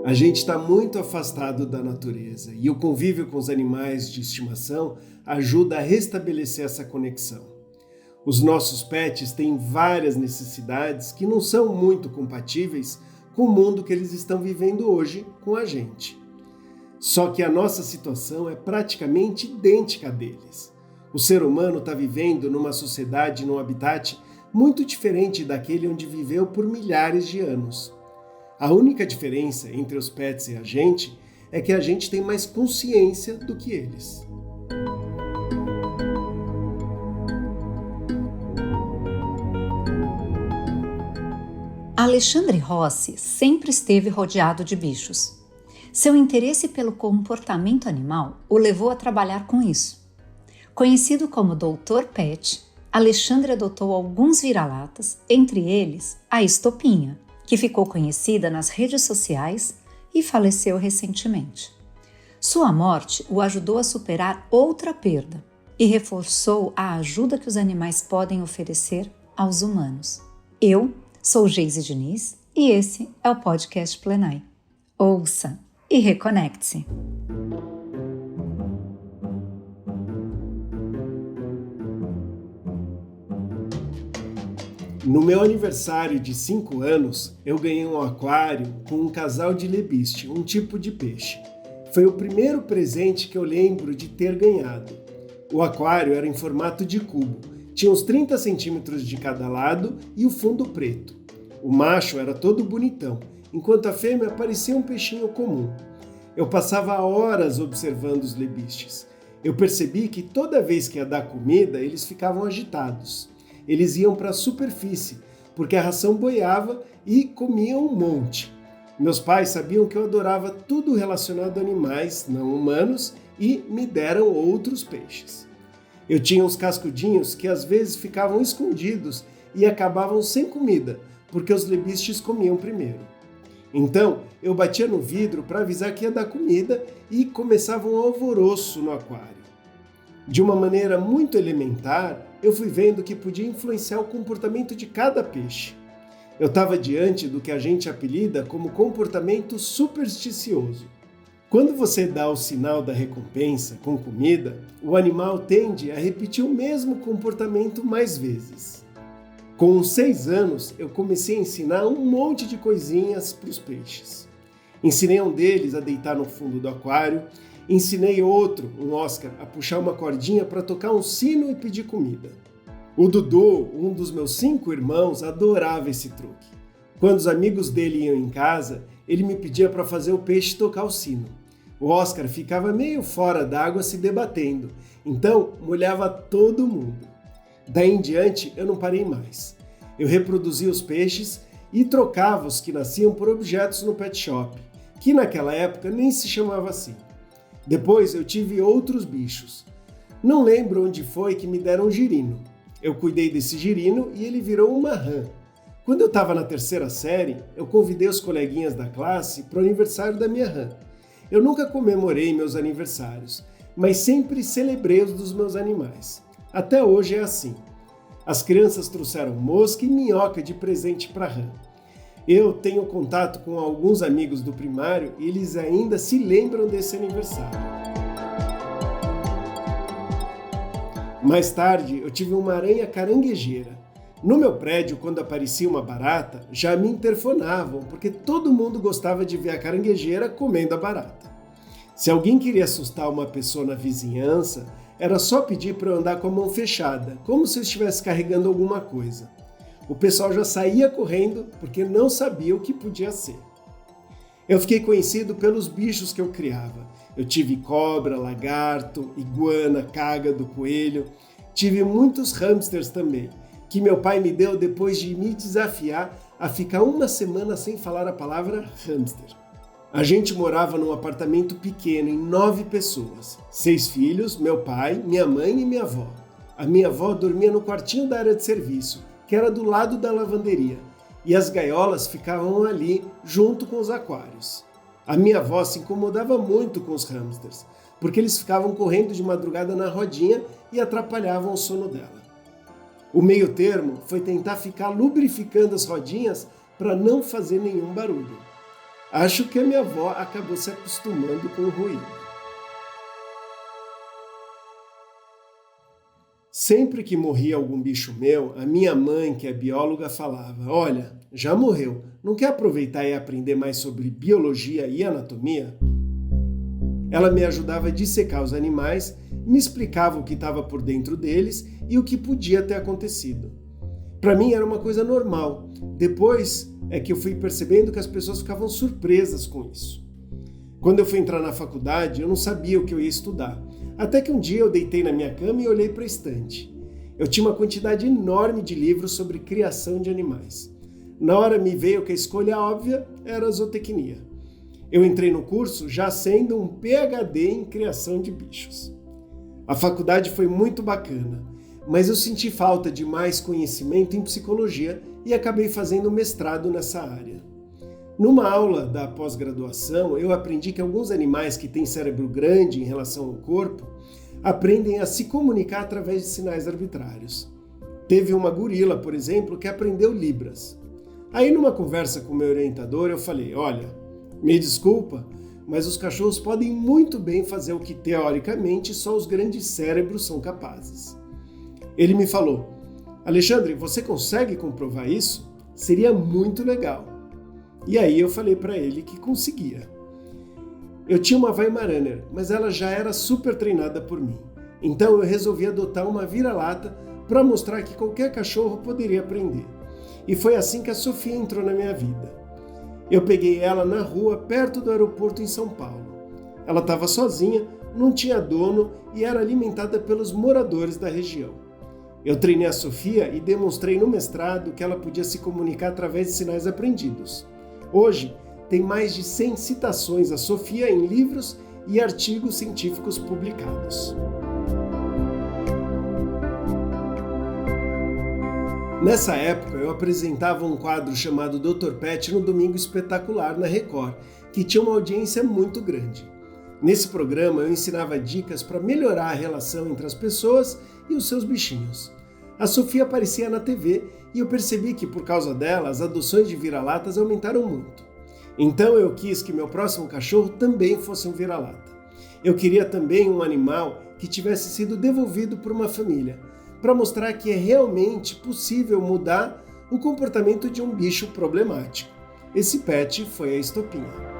A gente está muito afastado da natureza e o convívio com os animais de estimação ajuda a restabelecer essa conexão. Os nossos pets têm várias necessidades que não são muito compatíveis com o mundo que eles estão vivendo hoje com a gente. Só que a nossa situação é praticamente idêntica à deles. O ser humano está vivendo numa sociedade, num habitat muito diferente daquele onde viveu por milhares de anos. A única diferença entre os pets e a gente é que a gente tem mais consciência do que eles. Alexandre Rossi sempre esteve rodeado de bichos. Seu interesse pelo comportamento animal o levou a trabalhar com isso. Conhecido como Dr. Pet, Alexandre adotou alguns vira-latas, entre eles a Estopinha, que ficou conhecida nas redes sociais e faleceu recentemente. Sua morte o ajudou a superar outra perda e reforçou a ajuda que os animais podem oferecer aos humanos. Eu sou Geise Diniz e esse é o podcast Plenai. Ouça e reconecte-se. No meu aniversário de 5 anos, eu ganhei um aquário com um casal de lebiste, um tipo de peixe. Foi o primeiro presente que eu lembro de ter ganhado. O aquário era em formato de cubo, tinha uns 30 centímetros de cada lado e o fundo preto. O macho era todo bonitão, enquanto a fêmea parecia um peixinho comum. Eu passava horas observando os lebistes. Eu percebi que toda vez que ia dar comida, eles ficavam agitados. Eles iam para a superfície, porque a ração boiava e comiam um monte. Meus pais sabiam que eu adorava tudo relacionado a animais não humanos e me deram outros peixes. Eu tinha uns cascudinhos que às vezes ficavam escondidos e acabavam sem comida, porque os lebistes comiam primeiro. Então, eu batia no vidro para avisar que ia dar comida e começava um alvoroço no aquário. De uma maneira muito elementar, eu fui vendo que podia influenciar o comportamento de cada peixe. Eu estava diante do que a gente apelida como comportamento supersticioso. Quando você dá o sinal da recompensa com comida, o animal tende a repetir o mesmo comportamento mais vezes. Com uns 6 anos, eu comecei a ensinar um monte de coisinhas para os peixes. Ensinei um deles a deitar no fundo do aquário, ensinei outro, um Oscar, a puxar uma cordinha para tocar um sino e pedir comida. O Dudu, um dos meus 5 irmãos, adorava esse truque. Quando os amigos dele iam em casa, ele me pedia para fazer o peixe tocar o sino. O Oscar ficava meio fora d'água se debatendo, então molhava todo mundo. Daí em diante eu não parei mais. Eu reproduzia os peixes e trocava os que nasciam por objetos no pet shop, que naquela época nem se chamava assim. Depois eu tive outros bichos. Não lembro onde foi que me deram um girino. Eu cuidei desse girino e ele virou uma rã. Quando eu estava na 3ª série, eu convidei os coleguinhas da classe para o aniversário da minha rã. Eu nunca comemorei meus aniversários, mas sempre celebrei os dos meus animais. Até hoje é assim. As crianças trouxeram mosca e minhoca de presente para a rã. Eu tenho contato com alguns amigos do primário e eles ainda se lembram desse aniversário. Mais tarde, eu tive uma aranha caranguejeira. No meu prédio, quando aparecia uma barata, já me interfonavam, porque todo mundo gostava de ver a caranguejeira comendo a barata. Se alguém queria assustar uma pessoa na vizinhança, era só pedir para eu andar com a mão fechada, como se eu estivesse carregando alguma coisa. O pessoal já saía correndo porque não sabia o que podia ser. Eu fiquei conhecido pelos bichos que eu criava. Eu tive cobra, lagarto, iguana, cágado, coelho. Tive muitos hamsters também, que meu pai me deu depois de me desafiar a ficar uma semana sem falar a palavra hamster. A gente morava num apartamento pequeno em 9 pessoas. 6 filhos, meu pai, minha mãe e minha avó. A minha avó dormia no quartinho da área de serviço, que era do lado da lavanderia, e as gaiolas ficavam ali, junto com os aquários. A minha avó se incomodava muito com os hamsters, porque eles ficavam correndo de madrugada na rodinha e atrapalhavam o sono dela. O meio termo foi tentar ficar lubrificando as rodinhas para não fazer nenhum barulho. Acho que a minha avó acabou se acostumando com o ruído. Sempre que morria algum bicho meu, a minha mãe, que é bióloga, falava: olha, já morreu, não quer aproveitar e aprender mais sobre biologia e anatomia? Ela me ajudava a dissecar os animais, me explicava o que estava por dentro deles e o que podia ter acontecido. Para mim era uma coisa normal. Depois é que eu fui percebendo que as pessoas ficavam surpresas com isso. Quando eu fui entrar na faculdade, eu não sabia o que eu ia estudar. Até que um dia eu deitei na minha cama e olhei para a estante. Eu tinha uma quantidade enorme de livros sobre criação de animais. Na hora me veio que a escolha óbvia era a zootecnia. Eu entrei no curso já sendo um PhD em criação de bichos. A faculdade foi muito bacana, mas eu senti falta de mais conhecimento em psicologia e acabei fazendo mestrado nessa área. Numa aula da pós-graduação, eu aprendi que alguns animais que têm cérebro grande em relação ao corpo aprendem a se comunicar através de sinais arbitrários. Teve uma gorila, por exemplo, que aprendeu Libras. Aí numa conversa com o meu orientador eu falei: olha, me desculpa, mas os cachorros podem muito bem fazer o que teoricamente só os grandes cérebros são capazes. Ele me falou: Alexandre, você consegue comprovar isso? Seria muito legal. E aí eu falei para ele que conseguia. Eu tinha uma Weimaraner, mas ela já era super treinada por mim. Então eu resolvi adotar uma vira-lata para mostrar que qualquer cachorro poderia aprender. E foi assim que a Sofia entrou na minha vida. Eu peguei ela na rua perto do aeroporto em São Paulo. Ela estava sozinha, não tinha dono e era alimentada pelos moradores da região. Eu treinei a Sofia e demonstrei no mestrado que ela podia se comunicar através de sinais aprendidos. Hoje, tem mais de 100 citações a Sofia em livros e artigos científicos publicados. Nessa época, eu apresentava um quadro chamado Dr. Pet no Domingo Espetacular na Record, que tinha uma audiência muito grande. Nesse programa, eu ensinava dicas para melhorar a relação entre as pessoas e os seus bichinhos. A Sofia aparecia na TV e eu percebi que, por causa dela, as adoções de vira-latas aumentaram muito. Então eu quis que meu próximo cachorro também fosse um vira-lata. Eu queria também um animal que tivesse sido devolvido por uma família, para mostrar que é realmente possível mudar o comportamento de um bicho problemático. Esse pet foi a Estopinha.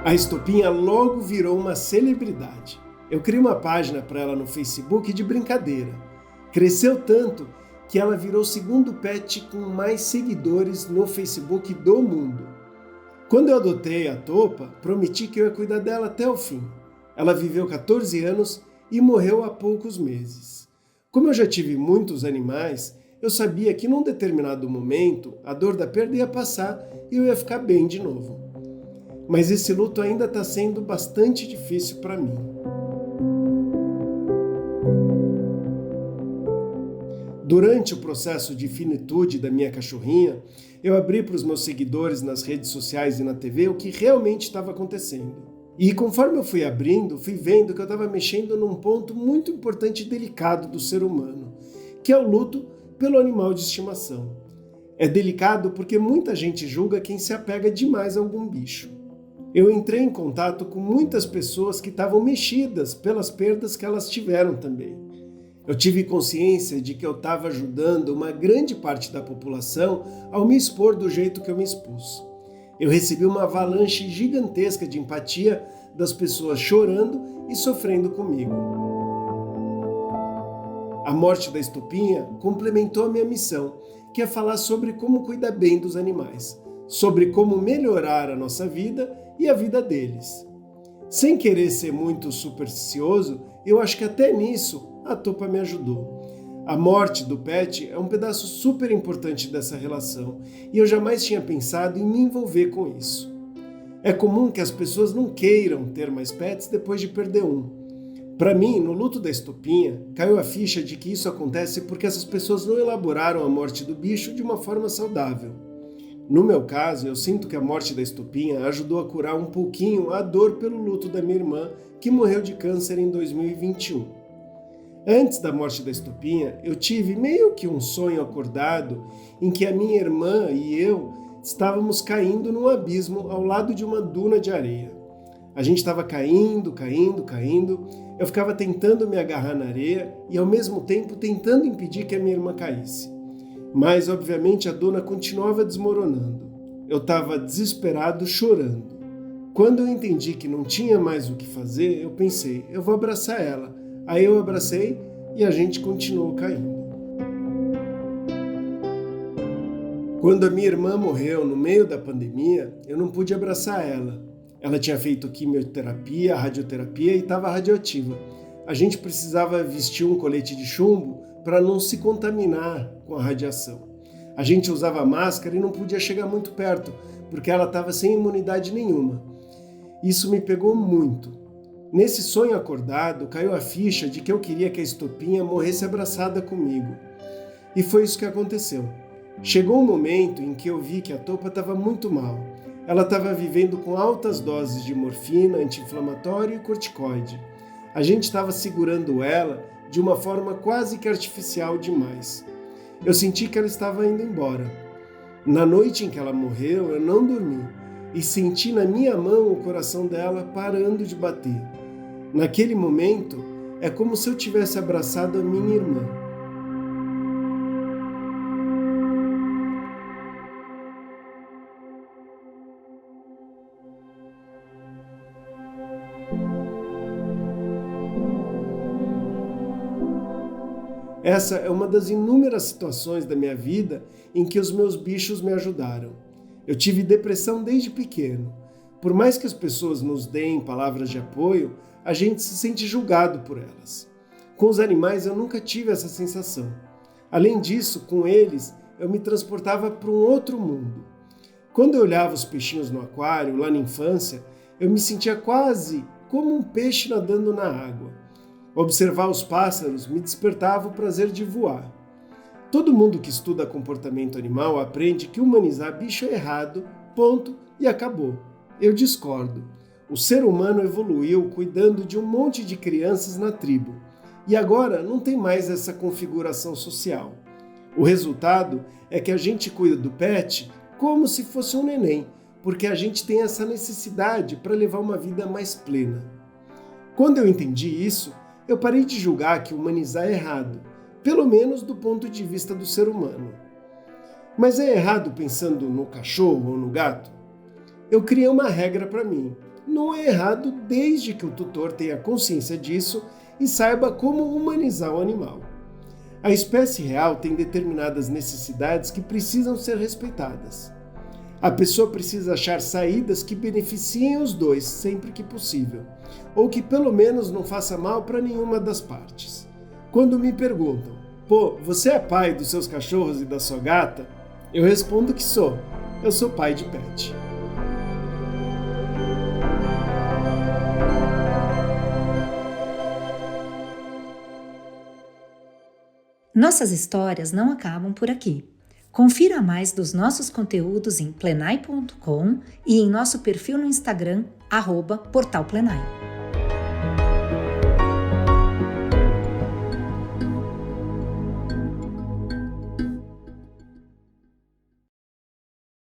A Estopinha logo virou uma celebridade. Eu criei uma página para ela no Facebook de brincadeira. Cresceu tanto que ela virou o segundo pet com mais seguidores no Facebook do mundo. Quando eu adotei a Topa, prometi que eu ia cuidar dela até o fim. Ela viveu 14 anos e morreu há poucos meses. Como eu já tive muitos animais, eu sabia que num determinado momento a dor da perda ia passar e eu ia ficar bem de novo. Mas esse luto ainda está sendo bastante difícil para mim. Durante o processo de finitude da minha cachorrinha, eu abri para os meus seguidores nas redes sociais e na TV o que realmente estava acontecendo. E conforme eu fui abrindo, fui vendo que eu estava mexendo num ponto muito importante e delicado do ser humano, que é o luto pelo animal de estimação. É delicado porque muita gente julga quem se apega demais a algum bicho. Eu entrei em contato com muitas pessoas que estavam mexidas pelas perdas que elas tiveram também. Eu tive consciência de que eu estava ajudando uma grande parte da população ao me expor do jeito que eu me expus. Eu recebi uma avalanche gigantesca de empatia das pessoas chorando e sofrendo comigo. A morte da Estopinha complementou a minha missão, que é falar sobre como cuidar bem dos animais, sobre como melhorar a nossa vida e a vida deles. Sem querer ser muito supersticioso, eu acho que até nisso a Topa me ajudou. A morte do pet é um pedaço super importante dessa relação e eu jamais tinha pensado em me envolver com isso. É comum que as pessoas não queiram ter mais pets depois de perder um. Para mim, no luto da Estopinha, caiu a ficha de que isso acontece porque essas pessoas não elaboraram a morte do bicho de uma forma saudável. No meu caso, eu sinto que a morte da Estopinha ajudou a curar um pouquinho a dor pelo luto da minha irmã, que morreu de câncer em 2021. Antes da morte da Estopinha, eu tive meio que um sonho acordado em que a minha irmã e eu estávamos caindo num abismo ao lado de uma duna de areia. A gente estava caindo. Eu ficava tentando me agarrar na areia e ao mesmo tempo tentando impedir que a minha irmã caísse. Mas, obviamente, a duna continuava desmoronando. Eu estava desesperado, chorando. Quando eu entendi que não tinha mais o que fazer, eu pensei, eu vou abraçar ela. Aí eu abracei e a gente continuou caindo. Quando a minha irmã morreu no meio da pandemia, eu não pude abraçar ela. Ela tinha feito quimioterapia, radioterapia e estava radioativa. A gente precisava vestir um colete de chumbo para não se contaminar com a radiação. A gente usava máscara e não podia chegar muito perto, porque ela estava sem imunidade nenhuma. Isso me pegou muito. Nesse sonho acordado, caiu a ficha de que eu queria que a Estopinha morresse abraçada comigo. E foi isso que aconteceu. Chegou um momento em que eu vi que a Topa estava muito mal. Ela estava vivendo com altas doses de morfina, anti-inflamatório e corticoide. A gente estava segurando ela de uma forma quase que artificial demais. Eu senti que ela estava indo embora. Na noite em que ela morreu, eu não dormi e senti na minha mão o coração dela parando de bater. Naquele momento, é como se eu tivesse abraçado a minha irmã. Essa é uma das inúmeras situações da minha vida em que os meus bichos me ajudaram. Eu tive depressão desde pequeno. Por mais que as pessoas nos deem palavras de apoio, a gente se sente julgado por elas. Com os animais eu nunca tive essa sensação. Além disso, com eles, eu me transportava para um outro mundo. Quando eu olhava os peixinhos no aquário, lá na infância, eu me sentia quase como um peixe nadando na água. Observar os pássaros me despertava o prazer de voar. Todo mundo que estuda comportamento animal aprende que humanizar bicho é errado, ponto, e acabou. Eu discordo. O ser humano evoluiu cuidando de um monte de crianças na tribo. E agora não tem mais essa configuração social. O resultado é que a gente cuida do pet como se fosse um neném, porque a gente tem essa necessidade para levar uma vida mais plena. Quando eu entendi isso, eu parei de julgar que humanizar é errado, pelo menos do ponto de vista do ser humano. Mas é errado pensando no cachorro ou no gato? Eu criei uma regra para mim. Não é errado desde que o tutor tenha consciência disso e saiba como humanizar o animal. A espécie real tem determinadas necessidades que precisam ser respeitadas. A pessoa precisa achar saídas que beneficiem os dois sempre que possível, ou que pelo menos não faça mal para nenhuma das partes. Quando me perguntam, você é pai dos seus cachorros e da sua gata? Eu respondo que sou. Eu sou pai de pet. Nossas histórias não acabam por aqui. Confira mais dos nossos conteúdos em plenai.com e em nosso perfil no Instagram, @portalplenai.